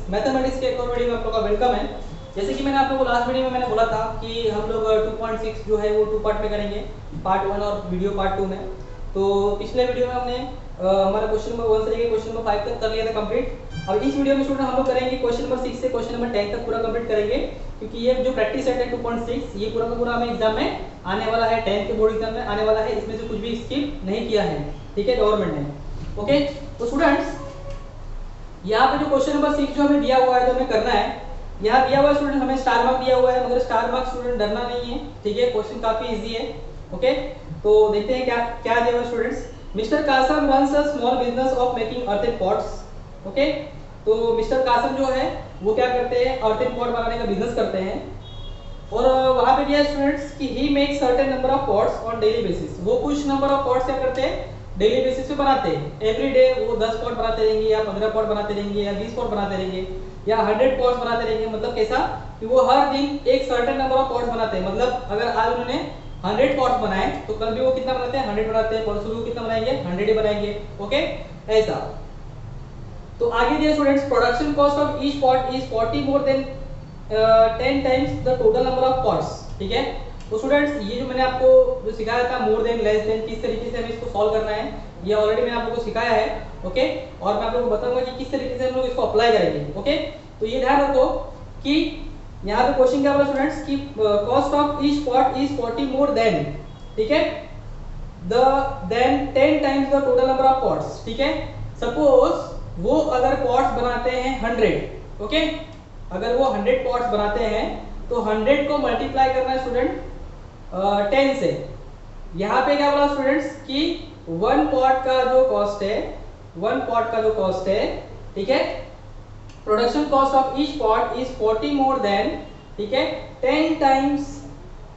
Mathematics के एक और वीडियो में आप लोगों का वेलकम है। जैसे कि मैंने आप लोगों को लास्ट वीडियो में मैंने बोला था कि हम लोग 2.6 जो है वो 2 पार्ट में करेंगे, पार्ट 1 और वीडियो पार्ट 2 में। तो पिछले वीडियो में हमने हमारा क्वेश्चन नंबर 1 से लेकर क्वेश्चन नंबर 5 तक कर लिया था कंप्लीट। अब इस वीडियो में स्टूडेंट हम लोग करेंगे क्वेश्चन नंबर 6 से क्वेश्चन नंबर 10 तक पूरा कंप्लीट करेंगे, क्योंकि ये जो प्रैक्टिस सेट है 2.6 ये पूरा का पूरा हमें एग्जाम में आने वाला है, 10th के बोर्ड एग्जाम में आने वाला है। इसमें से कुछ भी स्किप नहीं किया है, ठीक है, गवर्नमेंट ने। ओके, तो स्टूडेंट्स यहाँ पे जो क्वेश्चन नंबर 6 जो हमें दिया हुआ है, जो हमें करना है, यहाँ दिया हुआ है स्टूडेंट, हमें स्टार मार्क दिया हुआ है, मगर स्टार मार्क स्टूडेंट डरना नहीं है, ठीक है, क्वेश्चन काफी इजी है। ओके, तो देखते हैं क्या क्या दिया हुआ है students. Mister Kasam runs a small business of making earthen pots. Okay, तो मिस्टर कासम जो है वो क्या करते हैं, अर्थन पॉट बनाने का बिजनेस करते हैं। और वहां पे दिया है स्टूडेंट्स कि he makes certain number of pots on daily basis. वो कुछ नंबर ऑफ पॉट्स क्या करते हैं, डेली बेसिस पे बनाते हैं। एवरी डे वो 10 पॉट बनाते रहेंगे, या 15 पॉट बनाते रहेंगे, या 20 पॉट बनाते रहेंगे, या 100 पॉट्स बनाते रहेंगे। मतलब कैसा कि वो हर दिन एक सर्टेन नंबर ऑफ पॉट्स बनाते हैं। मतलब अगर आज उन्होंने 100 पॉट्स बनाए तो कल भी वो कितना बनाते हैं, 100 बनाते हैं, परसों भी वो कितना बनाएंगे, 100 ही बनाएंगे। ओके, ऐसा। तो आगे दिया students, production cost of each pot is 40 more then 10 times the total number of pots. ठीक है, तो स्टूडेंट्स ये जो मैंने आपको जो सिखाया था, मोर देन लेस देन, किस तरीके से हमें इसको सॉल्व करना है, ये ऑलरेडी मैंने आप लोगों को सिखाया है। ओके, और मैं आप लोगों को बताऊंगा कि किस तरीके से हम लोग इसको अप्लाई करेंगे। ओके, तो ये ध्यान रखो कि यहाँ पे क्वेश्चन क्या बोला स्टूडेंट्स कि cost of each pot is 40 more than, ठीक है, then 10 times the total number of pots. ठीक है, सपोज वो अगर पॉट्स बनाते हैं 100, ओके, अगर वो 100 पॉट्स बनाते हैं तो 100 को मल्टीप्लाई करना है स्टूडेंट 10 से। यहाँ पे क्या बोला स्टूडेंट्स कि 1 पॉट का जो कॉस्ट है, 1 पॉट का जो कॉस्ट है, ठीक है, production cost of each pot is 40 more than, ठीक है, 10 times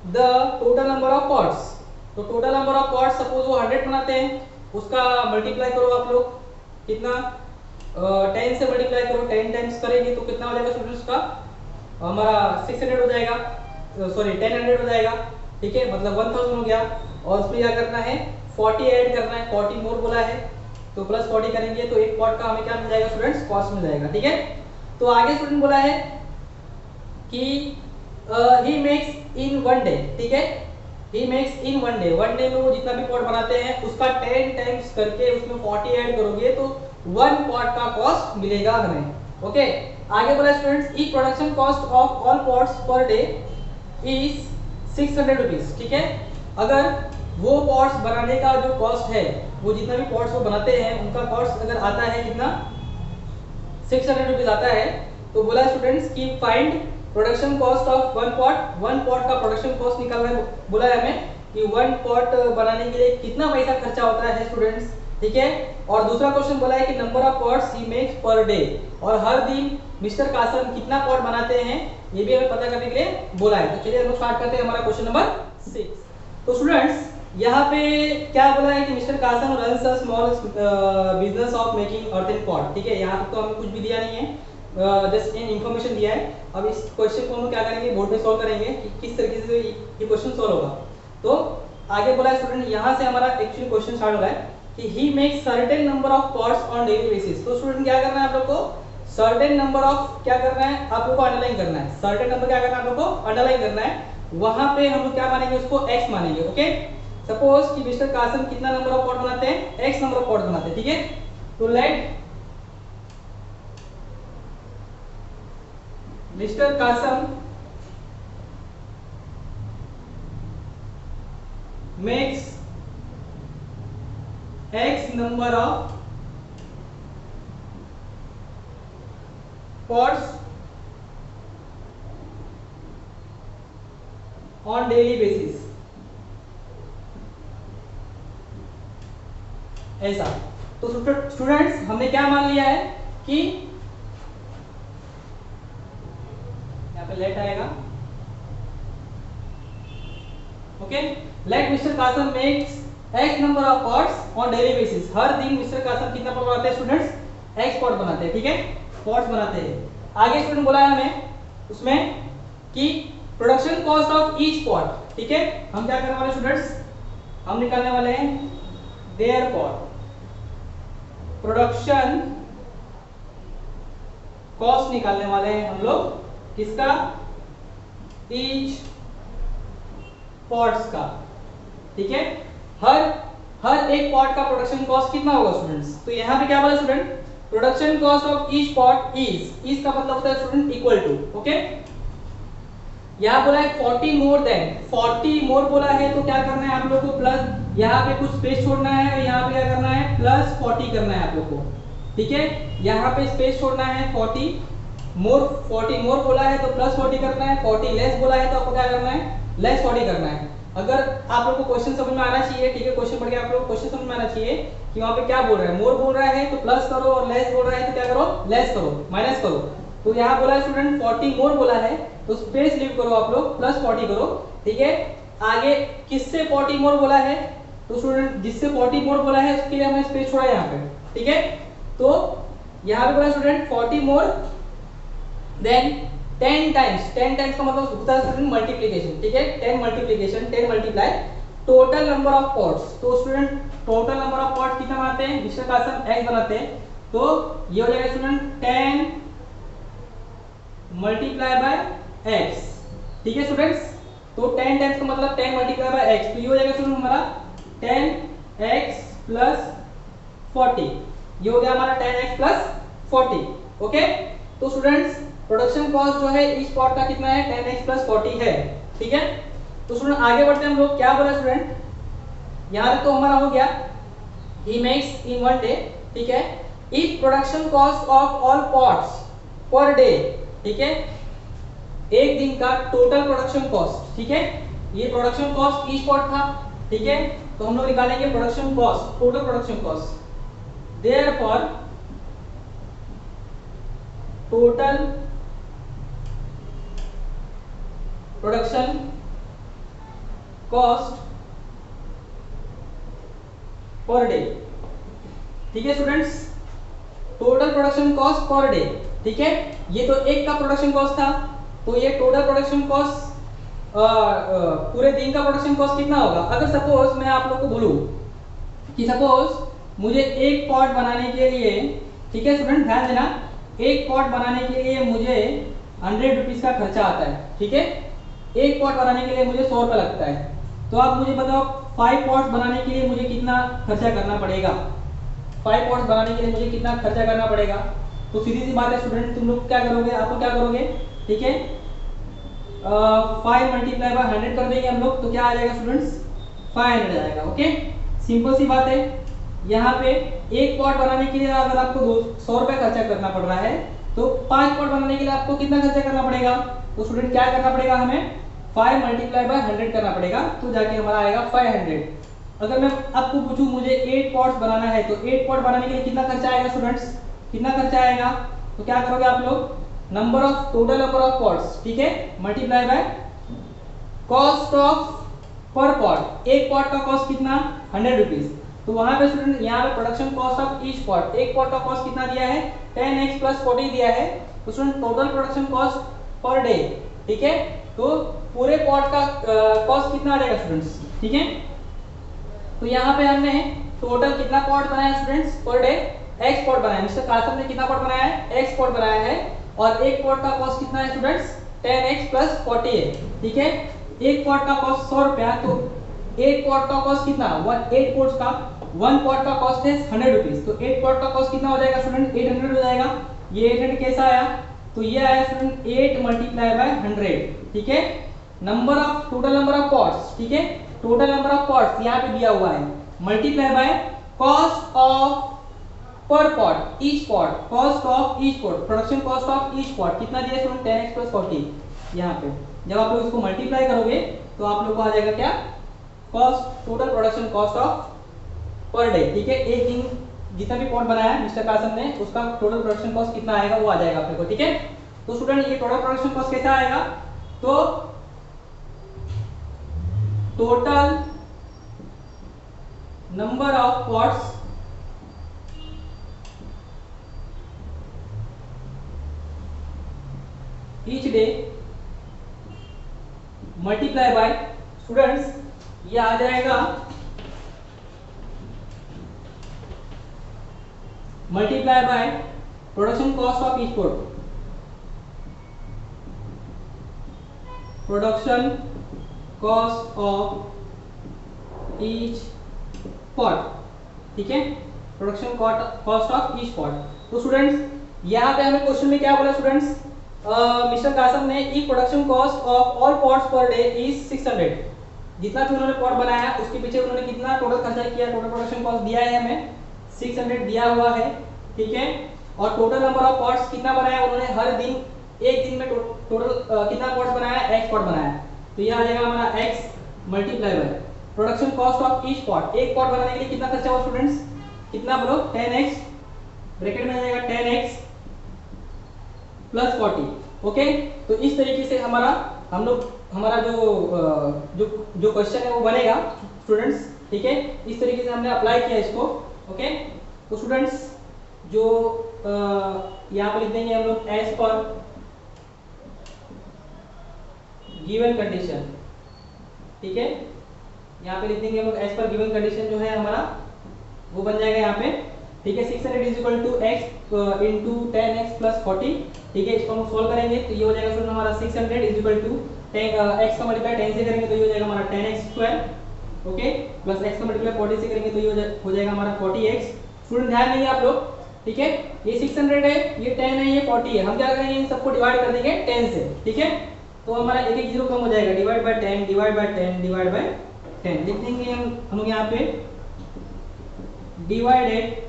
the total number of pots. तो total number of pots suppose वो 100 बनाते हैं, उसका मल्टीप्लाई करो आप लोग, कितना 10 से मल्टीप्लाई करो, 10 टाइम्स करेंगे तो कितना हो जाएगा स्टूडेंट्स का, हमारा 600 हो जाएगा, सॉरी 1000 हो जाएगा। ठीक है, मतलब 1000 हो गया। और उसमें क्या करना है, 40 ऐड करना है, 40 मोर बोला है तो प्लस 40 करेंगे तो एक पॉट का हमें क्या मिल जाएगा स्टूडेंट्स, कॉस्ट मिल जाएगा। ठीक है, तो आगे स्टूडेंट बोला है कि ही मेक्स इन 1 डे, ठीक है, he makes in 1 day, 1 day में वो जितना भी पॉट बनाते हैं उसका 10 टाइम्स करके उसमें 40 ऐड करोगे तो 1 पॉट का कॉस्ट मिलेगा हमें। ओके, आगे बोला students E production cost of all pots per day is 600 rupees. ठीक है, अगर वो पॉट्स बनाने का जो कॉस्ट है, वो जितना भी पॉट्स वो बनाते हैं उनका कॉस्ट अगर आता है कितना, 600 रुपीज आता है, तो बोला स्टूडेंट्स कि find production cost of 1 pot. 1 pot का प्रोडक्शन कॉस्ट निकालना है, बोला है हमें कि 1 पॉट बनाने के लिए कितना पैसा खर्चा होता है स्टूडेंट्स। ठीक है, और दूसरा क्वेश्चन बोला है कि number of pots he makes per day, और हर दिन मिस्टर कासम कितना पॉट बनाते हैं ये भी हमें पता करने के लिए बोला है। तो चलिए हम स्टार्ट करते हैं हमारा क्वेश्चन नंबर 6। तो स्टूडेंट्स यहाँ पे क्या बोला है कि mister Kasam runs a small business of making earthen pot. ठीक है, यहाँ तक तो हमें कुछ भी दिया नहीं है, जस्ट इन इंफॉर्मेशन दिया है। अब इस क्वेश्चन को हम क्या करेंगे, बोर्ड पे सॉल्व करेंगे कि किस तरीके से ये क्वेश्चन सॉल्व होगा। तो आगे बोला है स्टूडेंट, यहाँ से हमारा एक्चुअली क्वेश्चन स्टार्ट हो रहा है कि he makes certain number of pots on daily basis. तो स्टूडेंट क्या करना है आप लोग को, सर्टेन नंबर ऑफ क्या करना है, आप लोग को अंडरलाइन करना है। सर्टेन नंबर क्या करना है आप लोग को, अंडरलाइन करना है। वहां पे हम लोग क्या मानेंगे, उसको x मानेंगे। ओके, सपोज कि मिस्टर कासम कितना नंबर ऑफ पॉट बनाते हैं, x नंबर ऑफ पॉट बनाते हैं। ठीक है, तो let mister Kasam makes x number of pots on daily basis, ऐसा। तो स्टूडेंट्स हमने क्या मान लिया है कि यहाँ पे लेट आएगा। Okay, let mister Kasam makes x number of pots on daily basis. हर दिन मिस्टर कासम कितना पॉट बनाते हैं स्टूडेंट्स, x पॉट बनाते हैं। ठीक है, पॉट्स बनाते हैं। आगे स्टूडेंट बोला है हमें उसमें कि production cost of each pot. ठीक है, हम क्या करने वाले स्टूडेंट्स, हम निकालने वाले हैं देयर पॉट प्रोडक्शन कॉस्ट निकालने वाले हैं हम लोग किसका, ईच पॉट्स का, ठीक है। हर एक पॉट का प्रोडक्शन कॉस्ट कितना होगा स्टूडेंट्स, तो यहाँ पे क्या बोला student, production cost of each pot is का मतलब होता है स्टूडेंट इक्वल टू, ओके। यहाँ बोला है 40 मोर देन, 40 मोर बोला है तो क्या करना है आप लोग को, प्लस यहाँ पे कुछ स्पेस छोड़ना है और यहाँ पे क्या करना है प्लस 40 करना है आप लोग को, ठीक है। यहाँ पे स्पेस छोड़ना है 40 मोर बोला है तो प्लस 40 करना है, 40 लेस बोला है तो आपको क्या करना है लेस 40 करना है। अगर आप लोग को क्वेश्चन समझ में आना चाहिए, ठीक है, क्वेश्चन पढ़ के आप लोग को क्वेश्चन समझ में आना चाहिए कि वहां पे क्या बोल रहा है, मोर बोल रहा है तो प्लस करो और लेस बोल रहा है तो क्या करो लेस करो, माइनस करो। तो यहाँ बोला है स्टूडेंट 40 मोर बोला है तो स्पेस लीव करो आप लोग, प्लस 40 करो, ठीक है। आगे किससे 40 मोर बोला है, तो स्टूडेंट जिससे 40 मोर बोला है उसके लिए हमने स्पेस छोड़ा है यहाँ पे, ठीक है। तो यहाँ पे बोला स्टूडेंट 40 मोर देन 10 टाइम्स का मतलब होता है स्टूडेंट मल्टीप्लिकेशन, ठीक है। 10 multiplication 10 multiply total number of pots, तो student total number of pots कितना बनाते हैं, मिस्टर कासम x बनाते हैं, तो ये हो जाएगा स्टूडेंट 10 मल्टीप्लाई बाय x, ठीक है स्टूडेंट्स। तो 10 टाइम्स का मतलब 10 मल्टीप्लाई बाय x, तो ये हो जाएगा स्टूडेंट हमारा 10x प्लस 40, ये हो गया हमारा 10x प्लस 40, ओके। तो स्टूडेंट्स प्रोडक्शन कॉस्ट जो है इस पॉट का कितना है 10x प्लस 40 है, ठीक है। तो स्टूडेंट आगे बढ़ते हैं हम लोग, क्या बोला स्टूडेंट, यहाँ तक तो हमारा हो गया, he makes in one day, ठीक है। If production cost of all pots per day, ठीक है, एक दिन का टोटल प्रोडक्शन कॉस्ट, ठीक है, ये प्रोडक्शन कॉस्ट ईच पॉट था, ठीक है। तो हम लोग निकालेंगे production cost, total production cost, therefore total production cost per day, ठीक है students, total production cost per day, ठीक है। ये तो एक का प्रोडक्शन कॉस्ट था, तो ये टोटल प्रोडक्शन कॉस्ट पूरे दिन का प्रोडक्शन कॉस्ट कितना होगा। अगर सपोज मैं आप लोग को बोलूं कि सपोज मुझे एक पॉट बनाने के लिए, ठीक है स्टूडेंट ध्यान देना, एक पॉट बनाने के लिए मुझे 100 रुपीज का खर्चा आता है, ठीक है। एक पॉट बनाने के लिए मुझे 100 रुपया लगता है, तो आप मुझे बताओ 5 पॉट्स बनाने के लिए मुझे कितना खर्चा करना पड़ेगा, 5 पॉट्स बनाने के लिए मुझे कितना खर्चा करना पड़ेगा। तो सीधी सी बात है स्टूडेंट, तुम लोग क्या करोगे, आप लोग क्या करोगे, ठीक है, 5 मल्टीप्लाई बाय 100 कर देंगे हम लोग, तो क्या आ जाएगा स्टूडेंट्स 500 आ जाएगा, ओके। सिंपल सी बात है, यहाँ पे एक पॉट बनाने के लिए अगर आपको 100 रुपया खर्चा करना पड़ रहा है, तो 5 पॉट बनाने के लिए आपको कितना खर्चा करना पड़ेगा, तो स्टूडेंट क्या करना पड़ेगा हमें 5 मल्टीप्लाई बाय 100 करना पड़ेगा, तो जाके हमारा आएगा 500। अगर मैं आपको पूछूं मुझे 8 पॉट्स बनाना है, तो 8 पॉट बनाने के लिए कितना खर्चा आएगा स्टूडेंट्स, कितना खर्चा आएगा, तो क्या करोगे आप लोग, number of total number of pots, ठीक है, मल्टीप्लाई बाय कॉस्ट ऑफ पर पॉट, एक पॉट का कॉस्ट कितना 100 रुपीज, तो वहां पे स्टूडेंट यहाँ पे production cost of each pot, एक पॉट का कॉस्ट कितना दिया है 10x प्लस 40 दिया है, तो student total production cost per day, ठीक है। तो पूरे पॉट का कॉस्ट कितना आ जाएगा स्टूडेंट्स, ठीक है। तो यहाँ पे हमने टोटल कितना पॉट बनाया students per day, x pot बनाया, मिस्टर कासम ने कितना पॉट बनाया है x पॉट बनाया है, और एक पॉट का कॉस्ट कितना है स्टूडेंट्स 10x प्लस 40 है, ठीक है। एक पॉट का कॉस्ट 100 रुपया, तो एक पॉट का कॉस्ट कितना 8 पॉट्स का 1 पॉट का कॉस्ट है 100 रुपीज, तो 8 पॉट का कॉस्ट कितना हो जाएगा स्टूडेंट 800 हो जाएगा। ये 800 कैसा आया, तो ये आया स्टूडेंट 8 मल्टीप्लाई बाय 100, ठीक है। Number of total number of pots, ठीक है, टोटल नंबर ऑफ पॉट्स यहाँ पे दिया हुआ है, मल्टीप्लाई बाय कॉस्ट ऑफ पर pot each pot, cost of each pot, production cost of each pot कितना दिया स्टूडेंट 10x प्लस 40। यहाँ पे जब आप लोग इसको मल्टीप्लाई करोगे तो आप लोग को आ जाएगा क्या, cost total production cost of per day, ठीक है। एक दिन जितना भी पॉट बनाया है मिस्टर कासम ने, उसका टोटल प्रोडक्शन कॉस्ट कितना आएगा वो आ जाएगा आप लोग को, ठीक है। तो स्टूडेंट ये टोटल प्रोडक्शन कॉस्ट कैसा आएगा, तो total number of pots each day multiply by, students ये आ जाएगा multiply by production cost of each pot, production cost of each pot, ठीक है, production cost of each pot. तो स्टूडेंट्स यहाँ पे हमें क्वेश्चन में क्या बोला स्टूडेंट्स, मिस्टर कासम ने ई production cost of all pots per day is 600, जितना भी उन्होंने पॉट बनाया उसके पीछे उन्होंने कितना टोटल खर्चा किया, टोटल प्रोडक्शन कॉस्ट दिया है हमें 600 दिया हुआ है, ठीक है। और टोटल नंबर ऑफ पॉट्स कितना बनाया उन्होंने, हर दिन एक दिन में टोटल कितना पॉट्स बनाया, x पॉट बनाया। तो ये आ जाएगा हमारा x multiply by production cost of each pot. एक पॉट बनाने के लिए कितना खर्चा हुआ स्टूडेंट्स, कितना बोलो, 10x, ब्रैकेट में आ जाएगा 10x प्लस 40, ओके। तो इस तरीके से हमारा जो क्वेश्चन है वो बनेगा स्टूडेंट्स, ठीक है। इस तरीके से हमने अप्लाई किया इसको, ओके। तो स्टूडेंट्स जो यहाँ पर लिख देंगे हम लोग एज पर गिवन कंडीशन, ठीक है, यहाँ पे लिख देंगे हम लोग एज पर गिवन कंडीशन जो है हमारा वो बन जाएगा यहाँ पे, ठीक है। 600 is equal to x into 10x plus 40, ठीक है। इसको हम सॉल्व करेंगे तो ये हो जाएगा स्टूडेंट हमारा 600 इज इक्वल टू x का मल्टीप्लाई 10 से करेंगे तो ये हो जाएगा हमारा 10x square, okay, plus x का मल्टीप्लाई 40 से करेंगे तो ये हो जाएगा हमारा 40x। स्टूडेंट ध्यान देंगे आप लोग, ठीक है। ये 600 है, ये 10 है, ये 40 है, हम क्या करेंगे इन सबको डिवाइड कर देंगे 10 से, ठीक है। तो हमारा एक एक जीरो कम हो जाएगा, divide by 10 divide by 10 divide by 10 लिख देंगे हम लोग यहाँ पे डिवाइडेड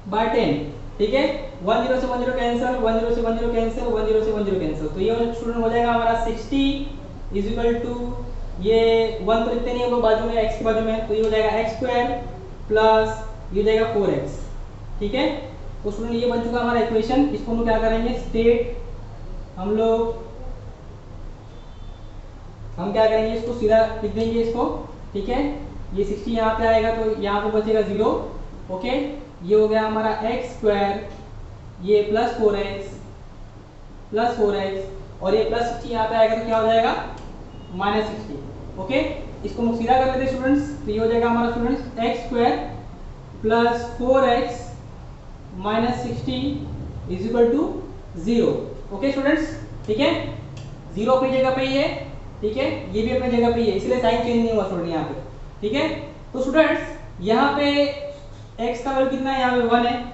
बाय 10, ठीक है। 1 0 से 1 0 कैंसिल, 1 0 से 1 0 कैंसिल, 1 0 से 1 0 कैंसिल, तो ये स्टूडेंट हो जाएगा हमारा 60 इज इक्वल टू ये 1 तो लिखते नहीं हम लोग बाजू में, x के बाजू में, तो ये हो जाएगा x स्क्वायर प्लस ये हो जाएगा 4x, ठीक है। तो स्टूडेंट ये बन चुका हमारा इक्वेशन। इसको हम लोग क्या करेंगे, स्टेट हम क्या करेंगे, इसको सीधा लिख देंगे इसको, ठीक है। ये 60 यहाँ पे आएगा तो यहाँ पे बचेगा 0, ओके। ये हो गया हमारा x स्क्वायर, ये प्लस 4x और ये प्लस 60 यहाँ पे आएगा तो क्या हो जाएगा माइनस 60, ओके। इसको हम सीधा कर लेते हैं स्टूडेंट्स, तो ये हो जाएगा हमारा students x square plus 4x minus 60 is equal to 0, okay students, ठीक है। 0 अपनी जगह पे ही है, ठीक है, ये भी अपनी जगह पे ही है, इसलिए साइन चेंज नहीं हुआ स्टूडेंट यहाँ पे, ठीक है। तो स्टूडेंट्स यहाँ पे x का वैल्यू कितना है, यहाँ पे 1 है,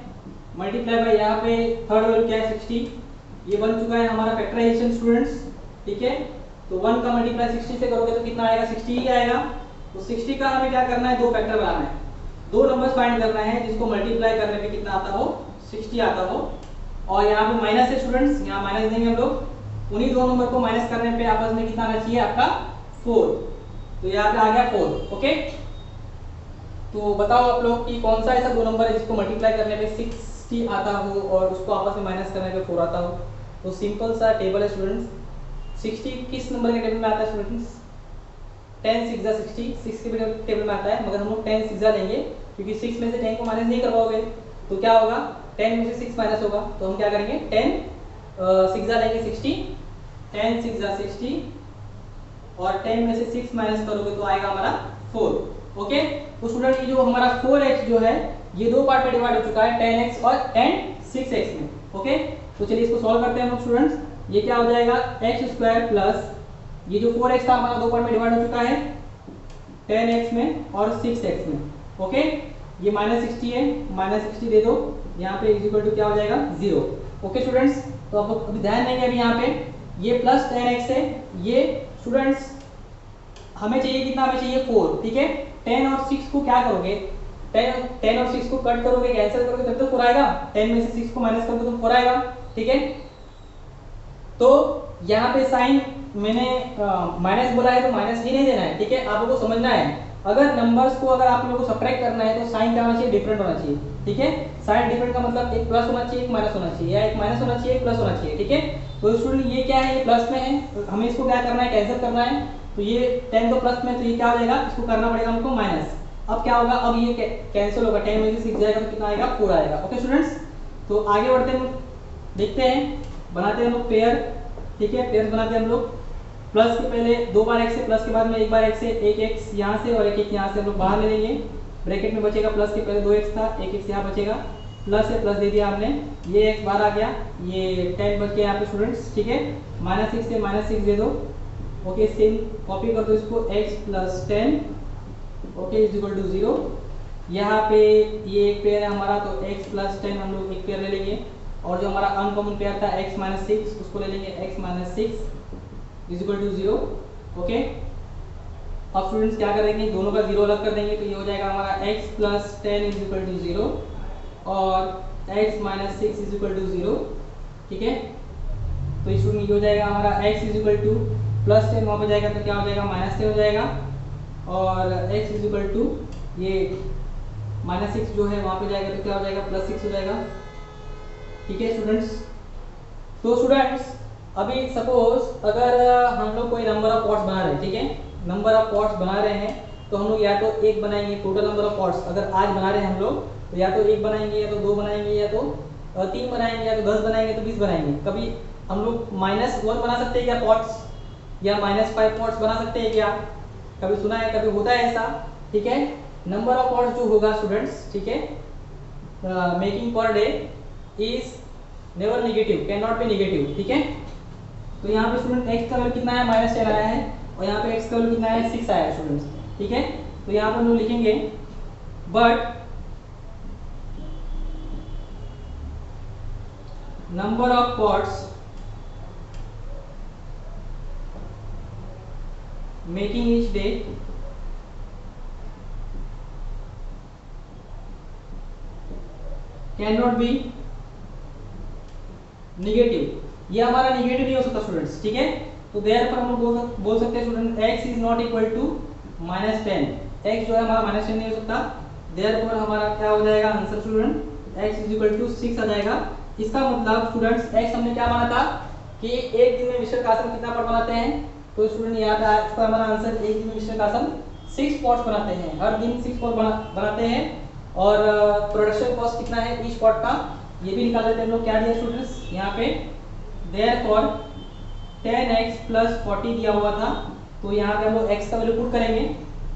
मल्टीप्लाई बाय यहाँ पे थर्ड वैल्यू क्या है 60, ये बन चुका है हमारा फैक्टराइजेशन स्टूडेंट्स, ठीक है। तो 1 का मल्टीप्लाई 60 से करोगे तो कितना आएगा, 60 ही आएगा। तो 60 का हमें क्या करना है, दो फैक्टर बनाना है, दो नंबर्स फाइंड करना है जिसको मल्टीप्लाई करने पे कितना आता हो, 60 आता हो। और यहाँ पे माइनस है स्टूडेंट्स, यहाँ माइनस देंगे हम लोग, उन्हीं दो नंबर को माइनस करने पे आपस में कितना आना चाहिए आपका 4, तो यहाँ पे आ गया 4, ओके। तो बताओ आप लोग कि कौन सा ऐसा दो नंबर है जिसको मल्टीप्लाई करने पे 60 आता हो और उसको आपस में माइनस करने पे 4 आता हो। तो सिंपल सा टेबल है स्टूडेंट्स। 60 किस नंबर के टेबल में आता है स्टूडेंट्स, 10 6 जा 60, 6 के टेबल में आता है, मगर हम लोग 10 6 जा लेंगे क्योंकि 6 में से 10 को माइनस नहीं कर पाओगे तो क्या होगा, 10 में से 6 माइनस होगा, तो हम क्या करेंगे 10 6 जा लेंगे 60, 10 6 जा 60 और 10 में से 6 माइनस करोगे तो आएगा हमारा 4, ओके। तो स्टूडेंट ये जो हमारा 4x जो है ये दो पार्ट में डिवाइड हो चुका है, 10x और 6x में, ओके। तो चलिए इसको सॉल्व करते हैं हम लोग स्टूडेंट्स। ये क्या हो जाएगा x स्क्वायर प्लस ये जो 4x था हमारा दो पार्ट में डिवाइड हो चुका है 10x में और 6x में, ओके। ये माइनस 60 है, माइनस 60 दे दो यहाँ पे इज इक्वल टू क्या हो जाएगा 0, ओके स्टूडेंट्स। तो आप लोग अभी ध्यान देंगे अभी यहाँ पे ये प्लस 10x है, ये स्टूडेंट्स हमें चाहिए कितना, हमें चाहिए 4, ठीक है। 10 और 6 को क्या करोगे, 10 और 6 को कट करोगे, कैंसिल करोगे तब तो 4 आएगा, 10 में से 6 को माइनस करोगे तो 4 आएगा, ठीक है। तो यहाँ पे साइन मैंने माइनस बोला है तो माइनस ही नहीं देना है, ठीक है। आप लोगों को समझना है अगर नंबर्स को अगर आप लोगों को सब्ट्रैक्ट करना है तो साइन क्या होना चाहिए, डिफरेंट होना चाहिए, ठीक है। साइन डिफरेंट का मतलब एक प्लस होना चाहिए एक माइनस होना चाहिए, या एक माइनस होना चाहिए एक प्लस होना चाहिए, ठीक है। तो स्टूडेंट ये क्या है, ये प्लस में है तो हमें इसको क्या करना है, कैंसिल करना है। तो ये 10 तो प्लस में, तो ये क्या हो जाएगा, इसको करना पड़ेगा हमको माइनस। अब क्या होगा, अब ये कैंसिल होगा, 10 में से 6 जाएगा तो कितना आएगा 4 आएगा, ओके स्टूडेंट्स। तो आगे बढ़ते हैं, देखते हैं, बनाते हैं हम लोग पेयर, ठीक है। पेयर बनाते हैं हम लोग, प्लस के पहले दो बार x है, प्लस के बाद में एक बार x है, एक x यहाँ से और एक x यहाँ से हम लोग बाहर ले लेंगे, ब्रैकेट में बचेगा प्लस के पहले 2x था, एक x यहाँ बचेगा, प्लस है प्लस दे दिया आपने, ये x बार आ गया, ये 10 बच गया यहाँ पे स्टूडेंट्स, ठीक है। -6 से -6 दे दो, ओके सेम कॉपी कर दो इसको, x plus 10 okay is equal to 0। यहाँ पे ये एक पेयर है हमारा, तो x प्लस 10 हम लोग एक पेयर ले लेंगे, और जो हमारा अनकॉमन पेयर था x माइनस 6 उसको ले लेंगे, x minus 6 is equal to 0, okay. अब स्टूडेंट्स क्या करेंगे, दोनों का 0 अलग कर देंगे, तो ये हो जाएगा हमारा x plus 10 is equal to 0 और x minus 6 is equal to 0, ठीक है। तो स्टूडेंट ये हो जाएगा हमारा x is equal two plus 10 वहाँ पर जाएगा तो क्या हो जाएगा -10 हो जाएगा, और x इज इक्वल टू ये -6 जो है वहाँ पे जाएगा तो क्या हो जाएगा +6 हो जाएगा, ठीक है स्टूडेंट्स। तो स्टूडेंट्स अभी सपोज अगर हम लोग कोई नंबर ऑफ पॉट्स बना रहे हैं, ठीक है, नंबर ऑफ पॉट्स बना रहे हैं, तो हम लोग या तो एक बनाएंगे, टोटल नंबर ऑफ पॉट्स अगर आज बना रहे हैं हम लोग तो या तो एक बनाएंगे या तो दो बनाएंगे या तो 3 बनाएंगे या तो 10 बनाएंगे तो 20 बनाएंगे। कभी हम लोग -1 बना सकते हैं क्या पॉट्स, या -5 पॉट्स बना सकते हैं क्या, कभी सुना है, कभी होता है ऐसा, ठीक है। नंबर ऑफ पॉट्स जो होगा स्टूडेंट्स, ठीक है, मेकिंग पर day is never negative, can not be negative, ठीक है। तो यहाँ पे स्टूडेंट x का वैल्यू कितना है -10 आया है, और यहाँ पे x का वैल्यू कितना है 6 आया है स्टूडेंट्स, ठीक है। तो यहाँ पे हम लोग लिखेंगे but number of pots making each day can not be negative, ये हमारा नेगेटिव नहीं हो सकता स्टूडेंट्स, ठीक है। तो देयरफॉर हम लोग बोल सकते हैं student x is not equal to -10, x जो है हमारा -10 नहीं हो सकता, देयरफॉर हमारा क्या हो जाएगा answer student x is equal to 6 आ जाएगा। इसका मतलब स्टूडेंट्स x हमने क्या माना था कि एक दिन में मिश्र का आसन कितना पॉट बनाते हैं, तो स्टूडेंट यहाँ पे आज का हमारा आंसर एक दिन में मिश्र का आसन 6 पॉट्स बनाते हैं, हर दिन 6 पॉट बनाते हैं, और प्रोडक्शन कॉस्ट कितना है ईच पॉट का ये भी निकाल देते हैं हम लोग। क्या दिया स्टूडेंट्स यहाँ पे, देयरफॉर 10x प्लस 40 दिया हुआ था, तो यहाँ पे हम लोग x का वैल्यू पुट करेंगे,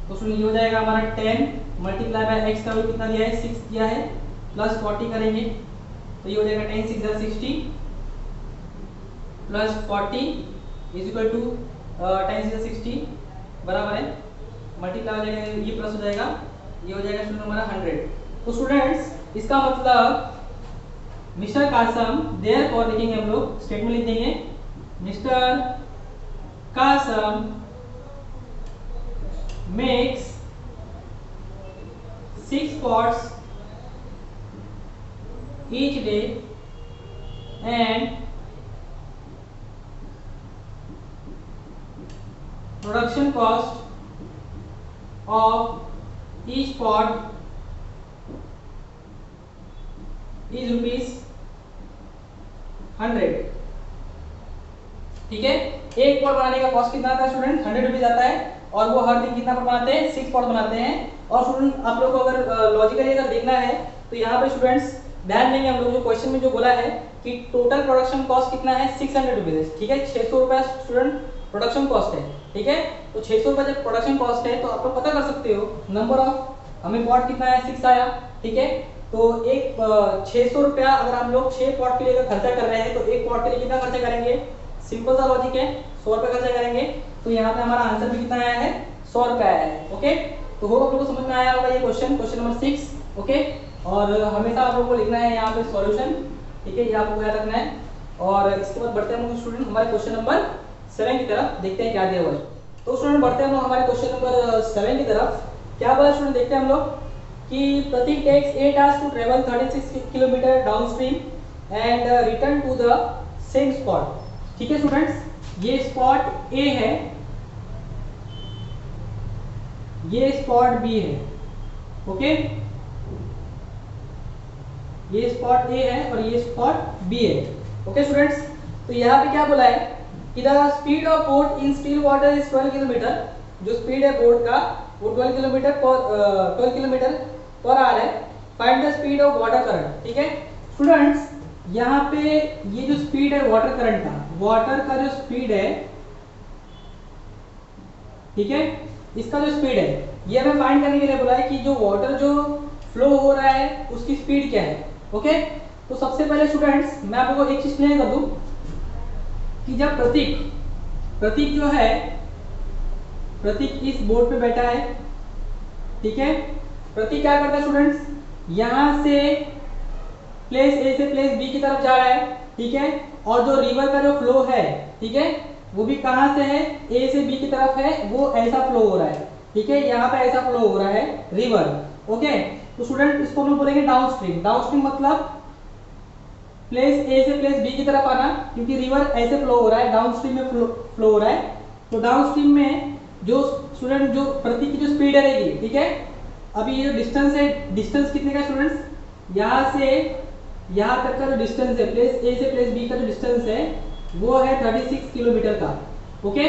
तो स्टूडेंट ये हो जाएगा हमारा 10 मल्टीप्लाई बाय x का वैल्यू कितना दिया है 6 दिया है, प्लस 40 करेंगे तो ये हो जाएगा 10 6 60 प्लस 40 इज इक्वल टू 10 6 60 बराबर है, मल्टीप्लाई हो जाएगा ये प्लस हो जाएगा, ये हो जाएगा स्टूडेंट हमारा 100। तो स्टूडेंट्स इसका मतलब मिस्टर कासम, देयरफॉर लिखेंगे हम लोग, स्टेटमेंट लिख देंगे mister Kasam makes 6 pots each day and production cost of each pot is ₹100, ठीक है। एक पॉट बनाने का कॉस्ट कितना आता है स्टूडेंट 100 रुपीज आता है, और वो हर दिन कितना पॉट बनाते हैं 6 पॉट बनाते हैं। और स्टूडेंट आप लोग को अगर लॉजिकली अगर देखना है तो यहाँ पे स्टूडेंट्स ध्यान देंगे हम लोग, जो क्वेश्चन में जो बोला है कि टोटल प्रोडक्शन कॉस्ट कितना है 600 रुपीज, ठीक है, 600 रुपया स्टूडेंट प्रोडक्शन कॉस्ट है, ठीक है। तो 600 रुपये जब प्रोडक्शन कॉस्ट है तो आप लोग पता कर सकते हो नंबर ऑफ हमें पॉट कितना है 6 आया, ठीक है। तो एक 600 रुपया अगर हम लोग 6 पॉट के लिए खर्चा कर रहे हैं तो एक पॉट के लिए कितना खर्चा करेंगे, सिंपल सा लॉजिक है 100 रुपये खर्चा करेंगे, तो यहाँ पे हमारा आंसर भी कितना आया है 100 रुपये आया है, ओके। तो होप आप लोगों को समझ में आया होगा ये क्वेश्चन नंबर 6, ओके। और हमेशा आप लोगों को लिखना है यहाँ पे सॉल्यूशन, ठीक है, ये आपको याद रखना है। और इसके बाद बढ़ते हैं हम स्टूडेंट हमारे क्वेश्चन नंबर 7 की तरफ, देखते हैं क्या दिया हुआ है। तो स्टूडेंट बढ़ते हैं हम लोग हमारे क्वेश्चन नंबर 7 की तरफ। क्या बोला स्टूडेंट, देखते हैं हम लोग कि Prateek takes 8 hours to travel 36 kilometre downstream and return to the same spot, ठीक है स्टूडेंट्स। ये स्पॉट ए है, ये स्पॉट बी है, ओके। ये स्पॉट ए है और ये स्पॉट बी है, ओके स्टूडेंट्स। तो यहाँ पे क्या बोला है कि the speed of boat in still water is 12 kilometre, जो स्पीड है बोट का वो 12 किलोमीटर पर आवर है। Find the speed of water current, ठीक है स्टूडेंट्स। यहाँ पे ये जो स्पीड है वाटर करंट का, वाटर का जो स्पीड है, ठीक है, इसका जो स्पीड है ये हमें फाइंड करने के लिए बोला है कि जो वाटर जो फ्लो हो रहा है उसकी स्पीड क्या है। ओके, तो सबसे पहले स्टूडेंट्स मैं आप लोगों को एक चीज क्लियर कर दूं कि जब प्रतीक प्रतीक जो है, प्रतीक इस बोर्ड पे बैठा है, ठीक है। प्रतीक क्या करता है स्टूडेंट्स, यहां से प्लेस ए से प्लेस बी की तरफ जा रहा है, ठीक है। और जो रिवर का जो फ्लो है, ठीक है, वो भी कहां से है, ए से बी की तरफ है, वो ऐसा फ्लो हो रहा है, ठीक है। यहाँ पे ऐसा फ्लो हो रहा है रिवर, ओके। तो स्टूडेंट इसको हम लोग बोलेंगे डाउन स्ट्रीम। डाउन स्ट्रीम मतलब प्लेस ए से प्लेस बी की तरफ आना, क्योंकि रिवर ऐसे फ्लो हो रहा है, डाउन स्ट्रीम में फ्लो हो रहा है। तो डाउन स्ट्रीम में जो स्टूडेंट जो प्रतीक की जो स्पीड रहेगी, ठीक है। अभी ये जो डिस्टेंस है, डिस्टेंस कितने का स्टूडेंट्स, यहाँ से यहाँ तक का जो डिस्टेंस है, प्लेस ए से प्लेस बी का जो डिस्टेंस है वो है 36 किलोमीटर का, ओके।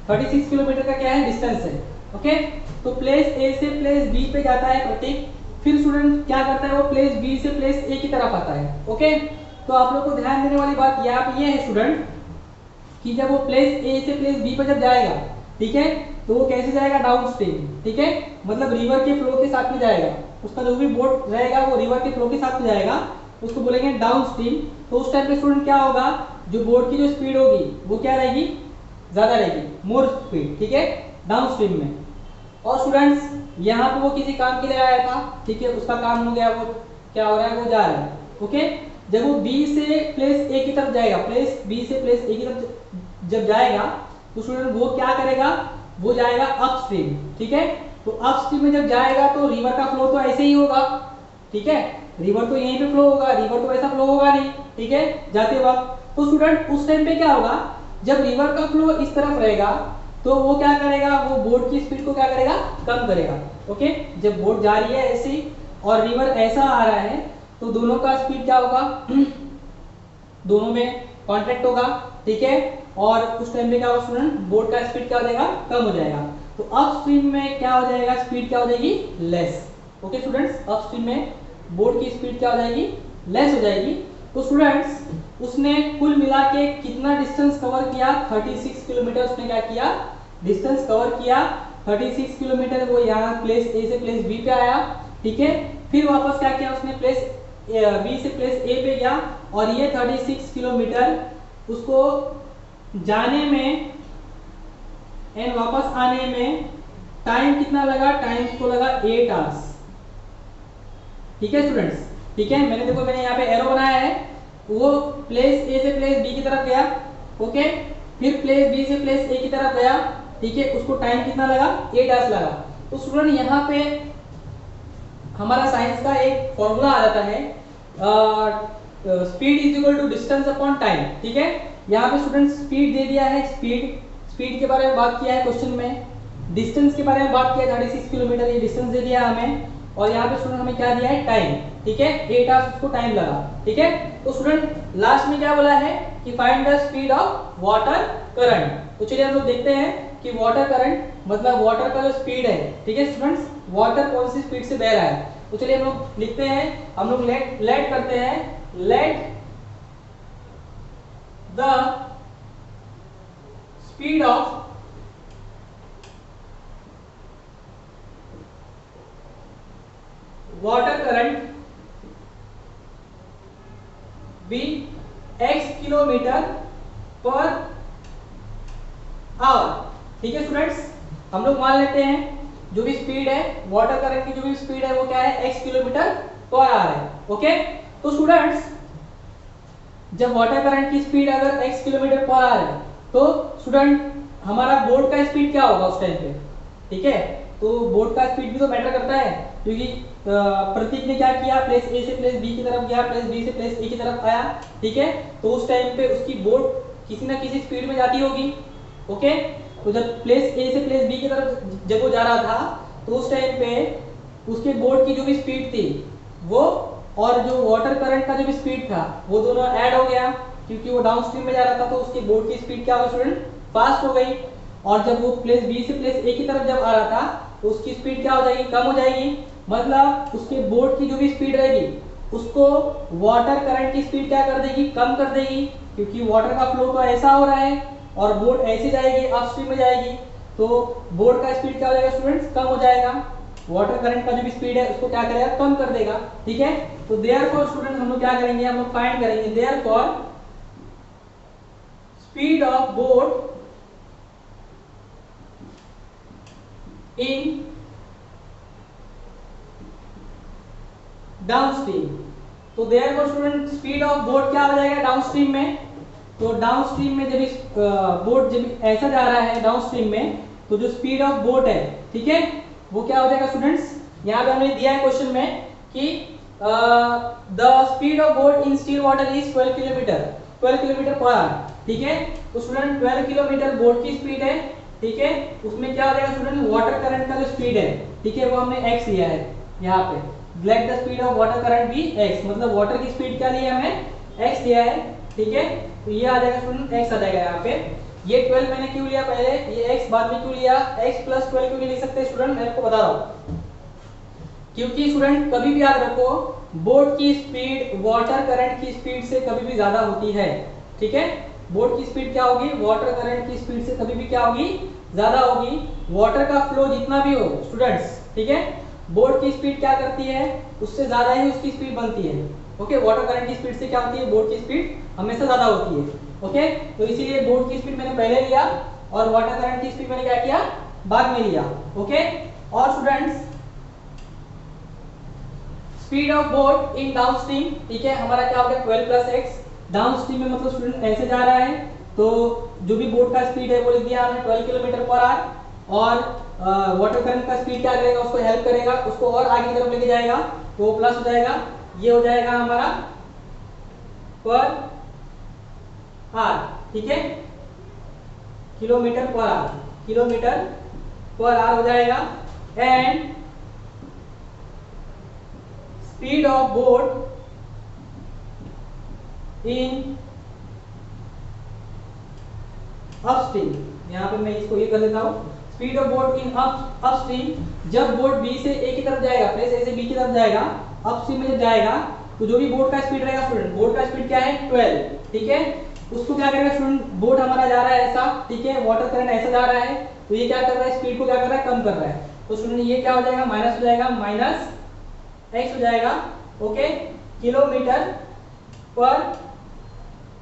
36 किलोमीटर का क्या है, डिस्टेंस है, ओके। तो प्लेस ए से प्लेस बी पे जाता है प्रतीक, फिर स्टूडेंट क्या करता है, वो प्लेस बी से प्लेस ए की तरफ आता है, ओके। तो आप लोग को ध्यान देने वाली बात यहाँ पे ये है स्टूडेंट कि जब वो प्लेस ए से प्लेस बी पे जब जाएगा, ठीक है, तो वो कैसे जाएगा, डाउन स्ट्रीम, ठीक है। मतलब रिवर के फ्लो के साथ में जाएगा, उसका जो भी बोट रहेगा वो रिवर के फ्लो के साथ में जाएगा, उसको बोलेंगे डाउन स्ट्रीम। तो उस टाइम पे स्टूडेंट क्या होगा, जो बोट की जो स्पीड होगी वो क्या रहेगी, ज्यादा रहेगी, मोर स्पीड, ठीक है, डाउन स्ट्रीम में। और स्टूडेंट्स यहाँ पे वो किसी काम के लिए आया था, ठीक है, उसका काम हो गया, वो क्या हो रहा है, वो जा रहा है, ओके। जब वो बी से प्लेस ए की तरफ जाएगा, प्लेस बी से प्लेस ए की तरफ जब जाएगा, तो स्टूडेंट वो क्या करेगा, वो जाएगा अपस्ट्रीम, ठीक है। तो अपस्ट्रीम में जब जाएगा तो रिवर का फ्लो तो ऐसे ही होगा, ठीक है, रिवर तो यहीं पे फ्लो होगा, रिवर तो ऐसा फ्लो होगा नहीं, ठीक है, जाते वक्त। तो स्टूडेंट उस टाइम पे क्या होगा, जब रिवर का फ्लो इस तरफ रहेगा तो वो क्या करेगा, वो बोट की स्पीड को क्या करेगा, कम करेगा, ओके। जब बोट जा रही है ऐसी और रिवर ऐसा आ रहा है तो दोनों का स्पीड क्या होगा दोनों में कॉन्ट्रैक्ट होगा, ठीक है। और उस टाइम पे क्या होगा स्टूडेंट, बोट का स्पीड क्या हो जाएगा, कम हो जाएगा। तो अपस्ट्रीम में क्या हो जाएगा, स्पीड क्या हो जाएगी, लेस, ओके स्टूडेंट्स। अपस्ट्रीम में बोट की स्पीड क्या हो जाएगी, लेस हो जाएगी। तो स्टूडेंट्स उसने कुल मिला के कितना डिस्टेंस कवर किया, 36 किलोमीटर उसने क्या किया, डिस्टेंस कवर किया 36 किलोमीटर। वो यहाँ प्लेस ए से प्लेस बी पे आया, ठीक है। फिर वापस क्या किया उसने, प्लेस बी से प्लेस ए पे गया, और ये 36 किलोमीटर उसको जाने में एंड वापस आने में टाइम कितना लगा, टाइम को लगा 8 आवर्स, ठीक है स्टूडेंट्स, ठीक है। मैंने देखो मैंने यहाँ पे एरो बनाया है, वो प्लेस ए से प्लेस बी की तरफ गया, ओके। फिर प्लेस बी से प्लेस ए की तरफ गया, ठीक है, उसको टाइम कितना लगा, 8 आवर्स लगा। तो स्टूडेंट यहाँ पे हमारा साइंस का एक फॉर्मूला आ जाता है, speed is equal to distance upon time, ठीक है। यहाँ पे स्टूडेंट स्पीड दे दिया है, स्पीड के बारे में बात किया है क्वेश्चन में, डिस्टेंस के बारे में बात किया 36 किलोमीटर ये डिस्टेंस दे दिया हमें, और यहाँ पे स्टूडेंट हमें क्या दिया है, टाइम, ठीक है, 8 आवर्स उसको टाइम लगा, ठीक है। तो स्टूडेंट लास्ट में क्या बोला है कि find the speed of water current. तो चलिए हम लोग देखते हैं कि वाटर करंट मतलब वाटर का जो स्पीड है, ठीक है स्टूडेंट्स, वाटर कौन सी स्पीड से बह रहा है। तो चलिए हम लोग लिखते हैं, हम लोग लेट करते हैं, let the speed of water current be x kilometre per hour, ठीक है स्टूडेंट्स। हम लोग मान लेते हैं जो भी स्पीड है, वाटर करंट की जो भी स्पीड है वो क्या है, x किलोमीटर पर आवर है, ओके। तो स्टूडेंट्स जब वाटर करंट की स्पीड अगर x किलोमीटर पर आवर है तो स्टूडेंट हमारा बोट का स्पीड क्या होगा उस टाइम पे, ठीक है। तो बोट का स्पीड भी तो मैटर करता है, क्योंकि प्रतीक ने क्या किया, प्लेस ए से प्लेस बी की तरफ गया, प्लेस बी से प्लेस ए की तरफ आया, ठीक है। तो उस टाइम पे उसकी बोट किसी ना किसी स्पीड में जाती होगी, ओके। तो जब प्लेस ए से प्लेस बी की तरफ जब वो जा रहा था तो उस टाइम पे उसके बोट की जो भी स्पीड थी वो और जो वाटर करंट का जो भी स्पीड था वो दोनों ऐड हो गया, क्योंकि वो डाउन स्ट्रीम में जा रहा था तो उसकी बोट की स्पीड क्या हो स्टूडेंट, फास्ट हो गई। और जब वो प्लेस बी से प्लेस ए की तरफ जब आ रहा था तो उसकी स्पीड क्या हो जाएगी, कम हो जाएगी। मतलब उसके बोट की जो भी स्पीड रहेगी उसको वाटर करंट की स्पीड क्या कर देगी, कम कर देगी, क्योंकि वाटर का फ्लो तो ऐसा हो रहा है और बोट ऐसे जाएगी, अपस्ट्रीम में जाएगी, तो बोट का स्पीड क्या हो जाएगा स्टूडेंट्स, कम हो जाएगा, वाटर करंट का जो भी स्पीड है उसको क्या करेगा, कम कर देगा, ठीक है। तो देयरफॉर स्टूडेंट हम लोग क्या करेंगे, हम लोग फाइंड करेंगे therefore speed of boat in downstream. तो therefore student speed of boat क्या हो जाएगा डाउनस्ट्रीम में, तो डाउनस्ट्रीम में जब बोट जब ऐसा जा रहा है डाउनस्ट्रीम में, तो जो स्पीड ऑफ बोट है, ठीक है, वो क्या हो जाएगा स्टूडेंट्स, यहाँ पे हमने दिया है क्वेश्चन में कि the speed of boat in still water is 12 kilometre per hour, ठीक है। तो स्टूडेंट 12 किलोमीटर बोट की स्पीड है, ठीक है, उसमें क्या हो जाएगा स्टूडेंट, वाटर करंट का जो स्पीड है, ठीक है, वो हमने x लिया है यहाँ पे, let the speed of water current be x, मतलब वाटर की स्पीड क्या लिया है, हमने x लिया है, ठीक है। तो ये आ जाएगा स्टूडेंट x आ जाएगा यहाँ पे। ये 12 मैंने क्यों लिया पहले, ये x बाद में क्यों लिया, x प्लस 12 क्यों नहीं लिख सकते स्टूडेंट, मैं आपको बता रहा हूँ, क्योंकि स्टूडेंट कभी भी याद रखो बोट की स्पीड वाटर करंट की स्पीड से कभी भी ज्यादा होती है, ठीक है। बोट की स्पीड क्या होगी, वाटर करंट की स्पीड से कभी भी क्या होगी, ज्यादा होगी। वाटर का फ्लो जितना भी हो स्टूडेंट्स, ठीक है, बोट की स्पीड क्या करती है, उससे ज्यादा ही उसकी स्पीड बनती है, ओके। वाटर करंट की स्पीड से क्या होती है, बोट की स्पीड हमेशा ज्यादा होती है, ओके। तो इसीलिए बोट की स्पीड मैंने पहले लिया और वाटर करंट की स्पीड मैंने क्या किया, बाद में लिया, ओके। और students speed of boat in downstream, ठीक है, हमारा क्या हो गया 12 प्लस एक्स, डाउनस्ट्रीम में मतलब स्टूडेंट ऐसे जा रहा है, तो जो भी बोट का स्पीड है वो लिख दिया हमने 12 किलोमीटर पर आवर, और वाटर करंट का स्पीड क्या करेगा, उसको हेल्प करेगा, उसको और आगे की तरफ लेके जाएगा, तो वो प्लस हो जाएगा, ये हो जाएगा हमारा पर आवर, ठीक है, किलोमीटर पर आवर हो जाएगा। And speed of boat in upstream, यहाँ पे मैं इसको ये कर देता हूँ, speed of boat in upstream, जब बोट बी से ए की तरफ जाएगा, प्लेस ए से बी की तरफ जाएगा, अपस्ट्रीम में जब जाएगा, तो जो भी बोट का स्पीड रहेगा स्टूडेंट, बोट का स्पीड क्या है 12, ठीक है, उसको क्या करेगा स्टूडेंट, बोट हमारा जा रहा है ऐसा, ठीक है, वाटर करंट ऐसा जा रहा है, तो ये क्या कर रहा है, स्पीड को क्या कर रहा है, कम कर रहा है, तो स्टूडेंट ये क्या हो जाएगा, माइनस हो जाएगा, माइनस x हो जाएगा, ओके, किलोमीटर पर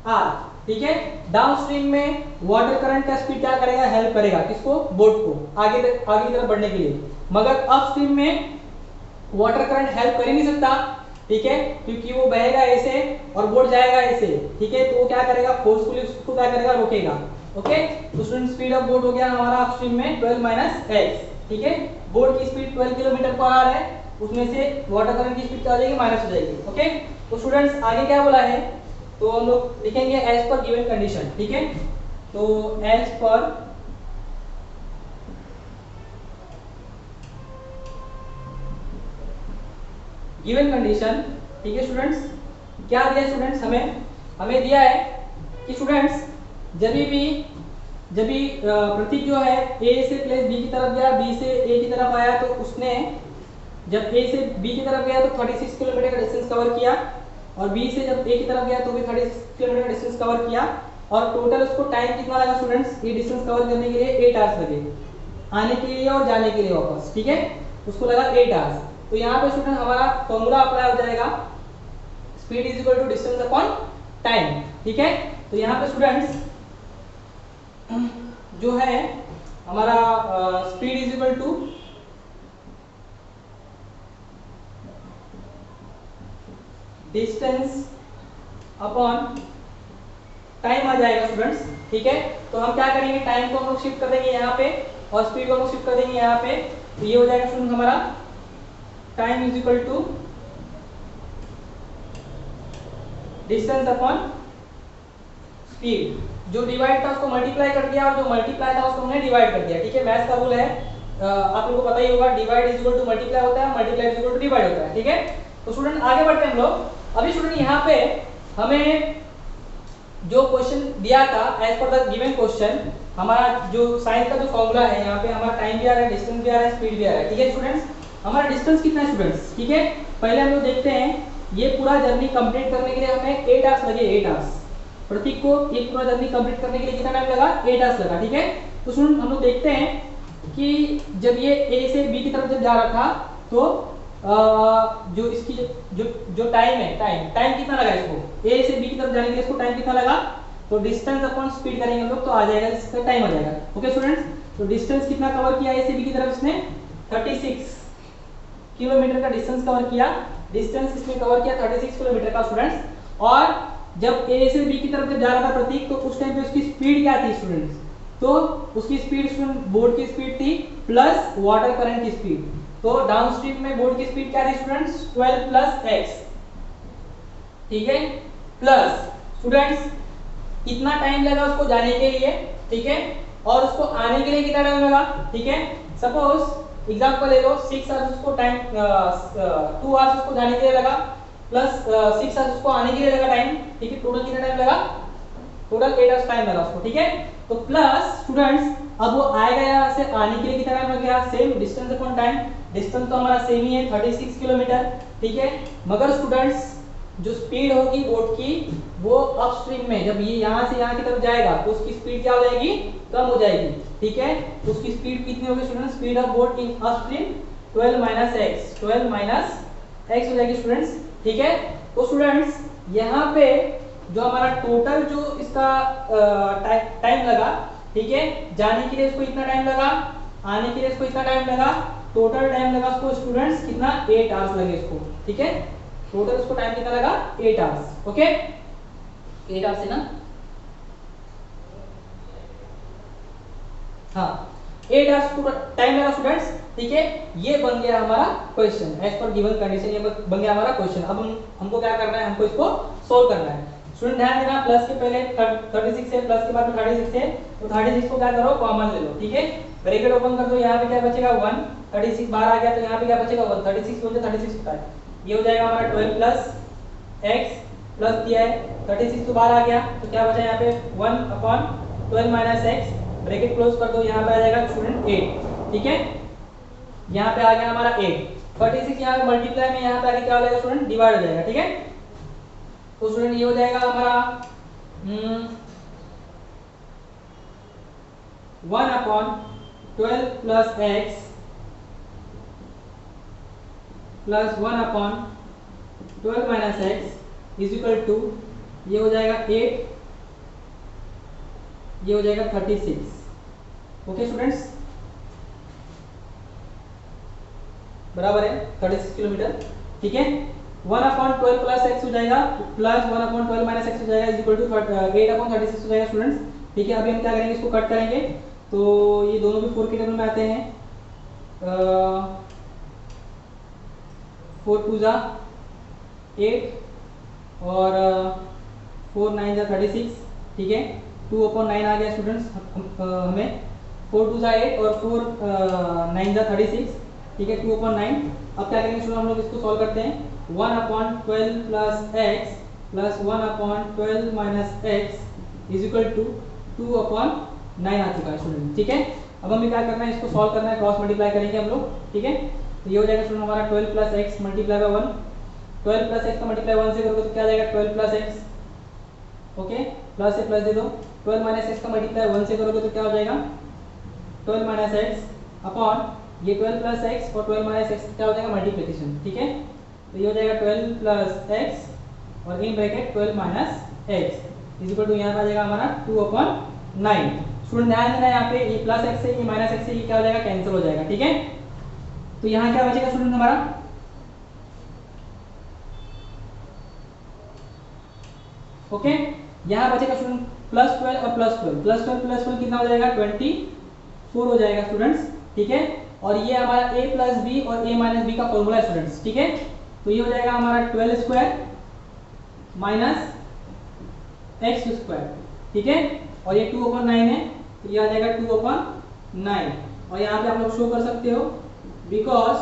आवर, ठीक है। डाउनस्ट्रीम में वाटर करंट का स्पीड क्या करेगा, हेल्प करेगा किसको, बोट को आगे की तरफ बढ़ने के लिए, मगर अपस्ट्रीम में वाटर करंट हेल्प कर ही नहीं सकता, ठीक है, क्योंकि वो बहेगा ऐसे और बोट जाएगा ऐसे, ठीक है, तो वो क्या करेगा, फोर्सफुली उसको क्या करेगा, रोकेगा, ओके। तो स्टूडेंट स्पीड ऑफ बोट हो गया हमारा अपस्ट्रीम में 12 माइनस x, ठीक है, बोट की स्पीड 12 किलोमीटर पर आवर है, उसमें से वाटर करंट की स्पीड क्या हो जाएगी, माइनस हो जाएगी, ओके। तो स्टूडेंट्स आगे क्या बोला है, तो हम लोग लिखेंगे एज पर गिवन कंडीशन, ठीक है, तो एज पर गिवन कंडीशन, ठीक है स्टूडेंट्स, क्या दिया स्टूडेंट्स, हमें दिया है कि स्टूडेंट्स जब भी प्रतीक जो है ए से प्लेस बी की तरफ गया, बी से ए की तरफ आया, तो उसने जब ए से बी की तरफ गया तो 36 किलोमीटर का डिस्टेंस कवर किया, और बी से जब ए की तरफ गया तो भी 36 किलोमीटर का डिस्टेंस कवर किया, और टोटल उसको टाइम कितना लगा स्टूडेंट्स, ये डिस्टेंस कवर करने के लिए 8 आवर्स लगे, आने के लिए और जाने के लिए वापस, ठीक है, उसको लगा 8 आवर्स। तो यहाँ पे स्टूडेंट हमारा फॉर्मूला अप्लाई हो जाएगा, speed is equal to distance upon time, ठीक है। तो यहाँ पे स्टूडेंट्स जो है हमारा speed is equal to distance upon time आ जाएगा स्टूडेंट्स, ठीक है। तो हम क्या करेंगे, टाइम को हम लोग शिफ्ट कर देंगे यहाँ पे और स्पीड को हम लोग शिफ्ट कर देंगे यहाँ पे, तो ये हो जाएगा स्टूडेंट हमारा time is equal to distance upon speed, जो डिवाइड था उसको मल्टीप्लाई कर दिया और जो मल्टीप्लाई था उसको हमने डिवाइड कर दिया, ठीक है। मैथ्स का रूल है, आप लोगों को पता ही होगा, divide is equal to multiply होता है, multiply is equal to divide होता है, ठीक है। तो स्टूडेंट आगे बढ़ते हैं हम लोग। अभी स्टूडेंट यहाँ पे हमें जो क्वेश्चन दिया था as per the given question, हमारा जो साइंस का जो फॉर्मूला है, यहाँ पे हमारा टाइम भी आ रहा है, डिस्टेंस भी आ रहा है, स्पीड भी आ रहा है, ठीक है स्टूडेंट्स। हमारा डिस्टेंस कितना है स्टूडेंट्स, ठीक है, पहले हम लोग देखते हैं, ये पूरा जर्नी कंप्लीट करने के लिए हमें 8 आवर्स लगे, 8 आवर्स, प्रतीक को एक पूरा जर्नी कंप्लीट करने के लिए कितना टाइम लगा, 8 आवर्स लगा, ठीक है। तो स्टूडेंट हम लोग देखते हैं, कि जब ये ए से बी की तरफ जब जा रहा था तो जो इसकी जो टाइम है, टाइम कितना लगा इसको, ए से बी की तरफ जाने के लिए इसको टाइम कितना लगा, तो डिस्टेंस अपॉन स्पीड करेंगे हम लोग तो आ जाएगा, इसका टाइम आ जाएगा। ओके स्टूडेंट्स, तो डिस्टेंस कितना कवर किया ए से बी की तरफ इसने, 36 किलोमीटर का डिस्टेंस कवर किया, डिस्टेंस इसमें कवर किया 36 किलोमीटर का स्टूडेंट्स। और जब ए से बी की तरफ जब जा रहा था प्रतीक, तो उस टाइम पे उसकी स्पीड क्या थी स्टूडेंट्स, तो उसकी स्पीड स्टूडेंट बोर्ड की स्पीड थी प्लस वाटर करंट की स्पीड। तो डाउनस्ट्रीम में बोर्ड की स्पीड क्या थी स्टूडेंट्स, 12 प्लस x, ठीक है, प्लस स्टूडेंट्स कितना टाइम लगा उसको जाने के लिए, ठीक है, और उसको आने के लिए कितना टाइम लगा, ठीक है। सपोज एग्जांपल ले लो 6 आवर्स उसको टाइम 2 आवर्स उसको जाने के लिए लगा प्लस 6 आवर्स उसको आने के लिए लगा टाइम, ठीक है, टोटल कितना टाइम लगा, टोटल 8 आवर्स टाइम लगा उसको, ठीक है। तो प्लस स्टूडेंट्स अब वो आएगा यहाँ से, आने के लिए कितना टाइम लगेगा, same distance upon time, distance तो हमारा सेम ही है 36 किलोमीटर, ठीक है। मगर स्टूडेंट्स जो स्पीड होगी बोट की वो अपस्ट्रीम में, जब ये यहाँ से यहाँ की तरफ जाएगा तो उसकी स्पीड क्या हो जाएगी, कम हो जाएगी, ठीक है। तो उसकी स्पीड कितनी होगी students, speed of boat in upstream 12 minus x, 12 minus x हो जाएगी स्टूडेंट्स, ठीक है। तो स्टूडेंट्स यहाँ पे जो हमारा टोटल जो इसका टाइम लगा, ठीक है, जाने के लिए इसको इतना टाइम लगा, आने के लिए इसको इतना टाइम लगा, टोटल टाइम लगा उसको स्टूडेंट्स कितना, 8 आवर्स लगे इसको, ठीक है। टोटल उसको टाइम कितना लगा, 8 आवर्स, ओके, 8 आवर्स है ना, हाँ 8 आवर्स टाइम लगा स्टूडेंट्स, ठीक है। ये बन गया हमारा question as per given condition, ये बन गया हमारा क्वेश्चन। अब हमको क्या करना है, हमको इसको सोल्व करना है। स्टूडेंट ध्यान देना, प्लस के पहले 36 है, प्लस के बाद में 36 है, तो 36 को क्या करो, कॉमन ले लो, ठीक है। ब्रैकेट ओपन कर दो, यहाँ पे क्या बचेगा 1, 36 बाहर आ गया तो यहाँ पे क्या बचेगा 1, 36 बोलते 36 होता है, ये हो जाएगा हमारा 12 प्लस एक्स प्लस दिया है 36 तो बाहर आ गया, तो क्या बचा यहाँ पे 1 upon 12 minus x, bracket close कर दो, यहाँ पे आ जाएगा स्टूडेंट 8, ठीक है। यहाँ पे आ गया हमारा 8, 36 यहाँ पे मल्टीप्लाई में यहाँ पे आके क्या हो जाएगा स्टूडेंट, डिवाइड हो जाएगा, ठीक है। तो स्टूडेंट ये हो जाएगा हमारा 1 upon 12 plus x plus 1 upon 12 minus x is equal to, ये हो जाएगा 8, ये हो जाएगा 36, ओके स्टूडेंट्स, बराबर है 36 किलोमीटर, ठीक है। 1 अपॉन 12 प्लस एक्स हो जाएगा प्लस 1 अपॉन 12 माइनस एक्स हो जाएगा इज इक्वल टू 8 अपॉन 36 हो जाएगा स्टूडेंट्स, ठीक है। अभी हम क्या करेंगे, इसको कट करेंगे, तो ये दोनों भी 4 के टेबल में आते हैं, 4 2 जा 8 और 4 9 जा 36, ठीक है। 2 अपॉन 9 आ गया स्टूडेंट्स, हमें 4 2 जा 8 और 4 9 जा 36, ठीक है, 2 अपॉन 9। अब क्या करेंगे स्टूडेंट, हम लोग इसको सॉल्व करते हैं, 1 upon 12 plus x plus 1 upon 12 minus x is equal to 2 upon 9 आ चुका है स्टूडेंट, ठीक है। अब हमें क्या करना है, इसको सॉल्व करना है, क्रॉस मल्टीप्लाई करेंगे हम लोग, ठीक है। तो ये हो जाएगा स्टूडेंट हमारा 12 plus x multiply by 1, 12 plus x का मल्टीप्लाई 1 से करोगे तो क्या आ जाएगा 12 प्लस एक्स, ओके, प्लस से प्लस दे दो, 12 माइनस एक्स का मल्टीप्लाई 1 से करोगे तो क्या हो जाएगा 12 माइनस एक्स अपॉन ये 12 प्लस एक्स और 12 माइनस एक्स क्या हो जाएगा मल्टीप्लिकेशन, ठीक है। तो ये हो जाएगा 12 प्लस एक्स और in bracket 12 minus x is equal to, यहाँ पे आ जाएगा हमारा 2 अपॉन 9। स्टूडेंट ध्यान देना, यहाँ पे ये प्लस एक्स से ये माइनस एक्स से ये क्या हो जाएगा, कैंसिल हो जाएगा, ठीक है। तो यहाँ क्या बचेगा स्टूडेंट हमारा, ओके, यहाँ बचेगा स्टूडेंट प्लस 12 और प्लस 12, प्लस 12 प्लस 12 कितना हो जाएगा 24 हो जाएगा स्टूडेंट्स, ठीक है। और ये हमारा a प्लस बी और a माइनस बी का फॉर्मूला है स्टूडेंट्स, ठीक है। तो ये हो जाएगा हमारा 12 स्क्वायर माइनस एक्स स्क्वायर, ठीक है। और ये 2 अपॉन 9 है, तो ये आ जाएगा 2 अपॉन 9, और यहाँ पे आप लोग शो कर सकते हो because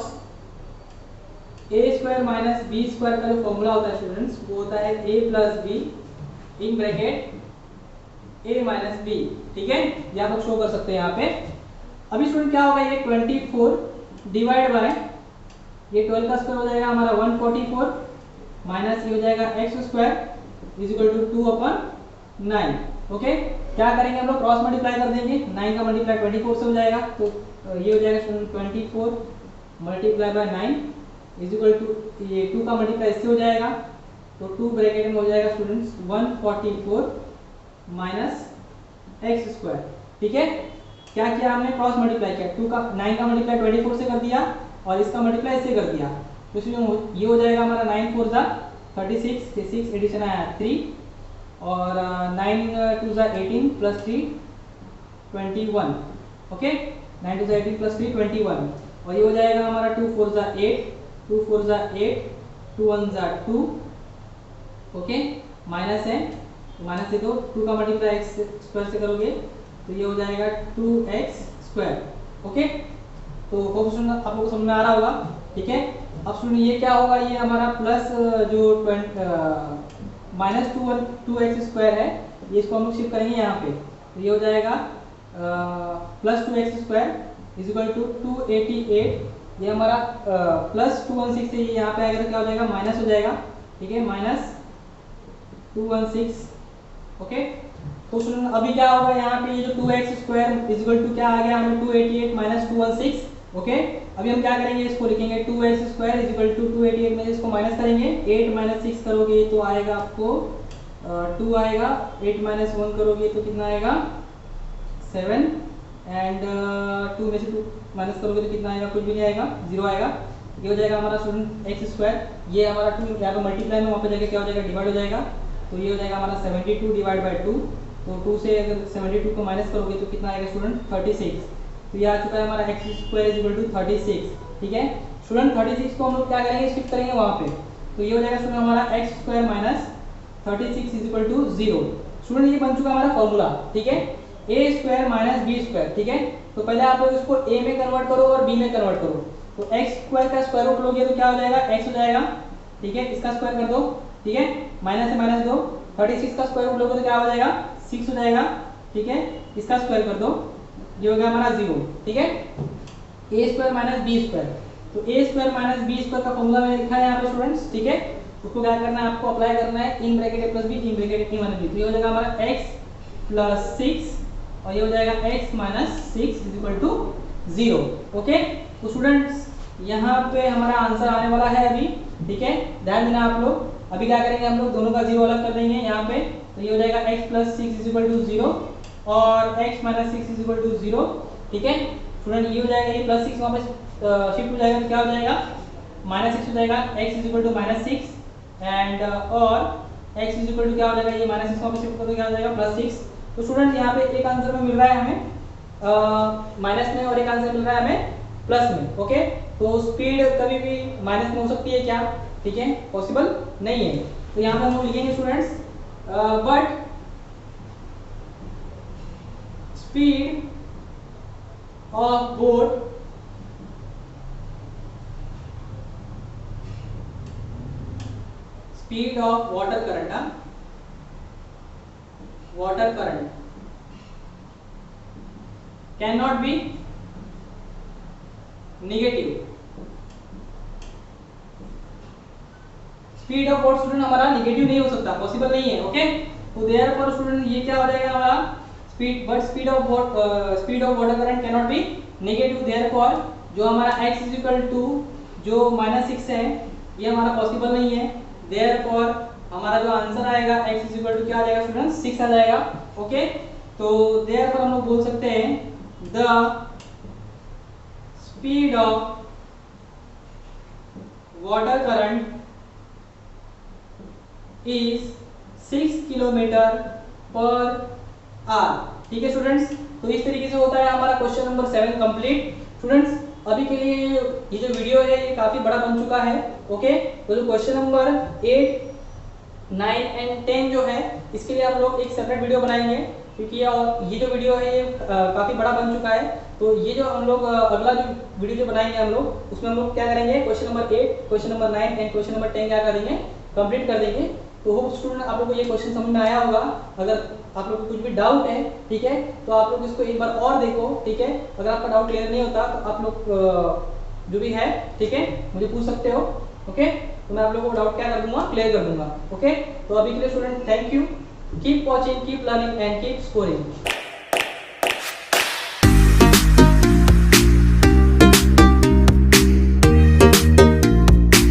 a square minus b square का जो फॉर्मूला होता है स्टूडेंट्स वो होता है a plus b in bracket a minus b, ठीक है, ये आप लोग शो कर सकते हैं यहाँ पे। अभी स्टूडेंट क्या होगा, ये 24 डिवाइड बाय ये 12 का स्क्वायर हो जाएगा हमारा 144 माइनस ये हो जाएगा x square is equal to 2 upon 9, okay. क्या करेंगे हम लोग, क्रॉस मल्टीप्लाई कर देंगे, 9 का मल्टीप्लाई 24 से हो जाएगा, तो ये हो जाएगा student 24 multiply by 9 is equal to, ये 2 का मल्टीप्लाई इससे हो जाएगा, तो 2 ब्रैकेट में हो जाएगा स्टूडेंट्स 144 माइनस एक्स स्क्वायर। ठीक है, क्या किया हमने, क्रॉस मल्टीप्लाई किया, 2 का 9 का मल्टीप्लाई 24 से कर दिया और इसका मल्टीप्लाई इससे कर दिया, तो इसमें ये हो जाएगा हमारा 9 4 जा 36, 6 एडिशन आया 3 और 9 2 जा 18 प्लस 3 21। ओके, 9 2 जा 18 प्लस 3 21 और ये हो जाएगा हमारा 2 4 जा 8, 2 4 जा 8, 2 1 जा 2। ओके, माइनस है तो माइनस से 2 का मल्टीप्लाई एक्स स्क्वायर से करोगे तो ये हो जाएगा 2x स्क्वायर। ओके, तो होप स्टूडेंट आप लोगों को समझ में आ रहा होगा। ठीक है, अब स्टूडेंट ये क्या होगा, ये हमारा प्लस जो माइनस 2x स्क्वायर है, ये इसको हम लोग शिफ्ट करेंगे यहाँ पे, तो ये हो जाएगा plus 2x square is equal to 288। ये हमारा प्लस 216 से ये यहाँ पे आएगा तो क्या हो जाएगा, माइनस हो जाएगा। ठीक है, माइनस 216। ओके, तो स्टूडेंट अभी क्या होगा, यहाँ पे ये जो 2x square is equal to क्या आ गया हमें 288 माइनस 216। ओके, अभी हम क्या करेंगे, इसको लिखेंगे 2x square is equal to 288 में इसको माइनस करेंगे, 8 माइनस 6 करोगे तो आएगा आपको 2 आएगा, 8 माइनस 1 करोगे तो कितना आएगा 7 एंड 2 में से 2 माइनस करोगे तो कितना आएगा, कुछ भी नहीं आएगा, 0 आएगा। ये हो जाएगा हमारा स्टूडेंट x स्क्वायर, ये हमारा 2 यहाँ पे मल्टीप्लाई में वहाँ पे जाके क्या हो जाएगा, डिवाइड हो जाएगा, तो ये हो जाएगा हमारा 72 डिवाइड बाय 2, तो 2 से अगर 72 को माइनस करोगे तो कितना आएगा स्टूडेंट 36। तो ये आ चुका है हमारा x square is equal to 36। ठीक है स्टूडेंट, 36 को हम लोग क्या करेंगे, शिफ्ट करेंगे वहाँ पे, तो ये हो जाएगा स्टूडेंट हमारा x square minus 36 is equal to 0। Student ये बन चुका हमारा फॉर्मूला। ठीक है, a square minus b square. ठीक है, तो पहले आप लोग इसको a में कन्वर्ट करो और b में कन्वर्ट करो, तो x स्क्वायर का स्क्वायर रूट लोगे तो क्या हो जाएगा, x हो जाएगा। ठीक है, इसका स्क्वायर कर दो, ठीक है, माइनस से माइनस दो, 36 का स्क्वायर रूट लोगे तो क्या हो जाएगा 6 हो जाएगा। ठीक है, इसका स्क्वायर कर दो, ये हो गया हमारा 0। ठीक है, a square minus b square, तो a square minus b square का फॉर्मूला मैंने लिखा है यहाँ पे स्टूडेंट्स। ठीक है, उसको क्या करना है, आपको अप्लाई करना है, in bracket a plus b in bracket a minus b, तो ये हो जाएगा हमारा x प्लस 6 और ये हो जाएगा x minus 6 is equal to 0। Okay, तो स्टूडेंट्स यहाँ पे हमारा आंसर आने वाला है अभी। ठीक है, ध्यान देना आप लोग। अभी क्या करेंगे, हम लोग दोनों का 0 अलग कर देंगे यहाँ पे, तो ये हो जाएगा x plus 6 is equal to 0 और x minus 6 is equal to 0। ठीक है स्टूडेंट, ये हो जाएगा, ये प्लस 6 वहाँ पे शिफ्ट हो जाएगा तो क्या हो जाएगा माइनस 6 हो जाएगा, x is equal to minus 6 and और x इज इक्वल टू क्या हो जाएगा, ये माइनस 6 वहाँ पे शिफ्ट कर दो क्या हो जाएगा प्लस 6। तो स्टूडेंट यहाँ पे एक आंसर में मिल रहा है हमें माइनस में और एक आंसर मिल रहा है हमें प्लस में। ओके, तो स्पीड कभी भी माइनस में हो सकती है क्या, ठीक है, पॉसिबल नहीं है, तो यहाँ पे हम लोग लिखेंगे students but speed of boat speed of water current, water current cannot be negative। Speed of boat student हमारा नेगेटिव नहीं हो सकता, पॉसिबल नहीं है। ओके, तो देयरफॉर स्टूडेंट ये क्या हो जाएगा हमारा speed, but speed of water current can not be negative, therefore जो हमारा x इज इक्वल टू जो -6 है ये हमारा पॉसिबल नहीं है, देयरफॉर हमारा जो आंसर आएगा x इज इक्वल टू क्या आ जाएगा स्टूडेंट 6 आ जाएगा। ओके, तो देयरफॉर हम लोग बोल सकते हैं the speed of water current is 6 kilometre per hour. ठीक है स्टूडेंट्स, तो इस तरीके से होता है हमारा क्वेश्चन नंबर 7 कंप्लीट। स्टूडेंट्स अभी के लिए ये जो वीडियो है ये काफी बड़ा बन चुका है। ओके, तो जो क्वेश्चन नंबर 8 9 एंड 10 जो है इसके लिए हम लोग एक सेपरेट वीडियो बनाएंगे, क्योंकि ये जो वीडियो है ये काफ़ी बड़ा बन चुका है। तो ये जो हम लोग अगला जो वीडियो जो बनाएंगे हम लोग उसमें हम लोग क्या करेंगे, question number 8 question number 9 and question number 10 क्या करेंगे, कंप्लीट कर देंगे। तो होप स्टूडेंट आप लोग को ये क्वेश्चन समझ में आया होगा। अगर आप लोग को कुछ भी डाउट है, ठीक है, तो आप लोग इसको एक बार और देखो। ठीक है, अगर आपका डाउट क्लियर नहीं होता तो आप लोग जो भी है, ठीक है, मुझे पूछ सकते हो। ओके, तो मैं आप लोगों को डाउट क्या कर दूंगा, क्लियर कर दूंगा। ओके, तो अभी के लिए student thank you, keep watching, keep learning and keep scoring.